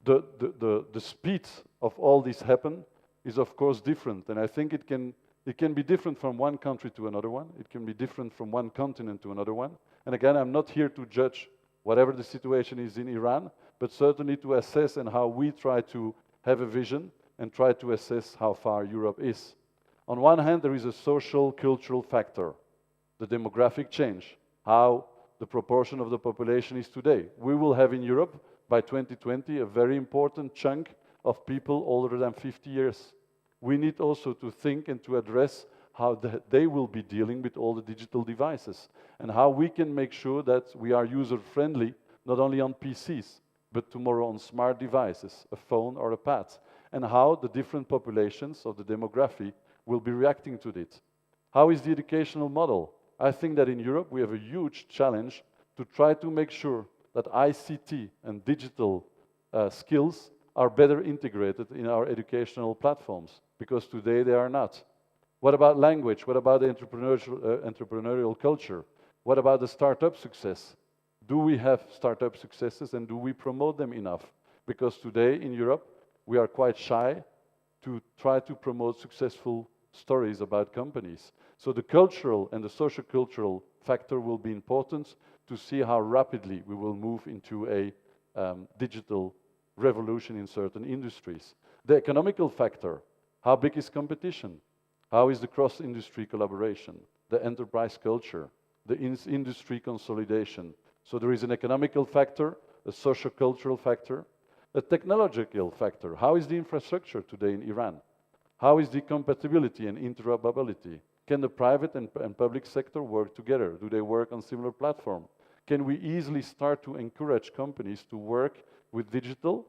the speed of all this happen is of course different, and I think it can be different from one country to another one. It can be different from one continent to another one. And again, I'm not here to judge whatever the situation is in Iran, but certainly to assess and how we try to have a vision and try to assess how far Europe is. On one hand, there is a social, cultural factor, the demographic change, how the proportion of the population is today. We will have in Europe, by 2020, a very important chunk of people older than 50 years. We need also to think and to address how they will be dealing with all the digital devices and how we can make sure that we are user-friendly, not only on PCs, but tomorrow on smart devices, a phone or a pad, and how the different populations of the demography will be reacting to it. How is the educational model? I think that in Europe we have a huge challenge to try to make sure that ICT and digital skills are better integrated in our educational platforms, because today they are not. What about language? What about the entrepreneurial culture? What about the startup success? Do we have startup successes and do we promote them enough? Because today in Europe we are quite shy to try to promote successful stories about companies. So the cultural and the social-cultural factor will be important to see how rapidly we will move into a digital revolution in certain industries. The economical factor, how big is competition? How is the cross-industry collaboration? The enterprise culture, the industry consolidation. So there is an economical factor, a social-cultural factor, a technological factor. How is the infrastructure today in Iran? How is the compatibility and interoperability? Can the private and public sector work together? Do they work on similar platform? Can we easily start to encourage companies to work with digital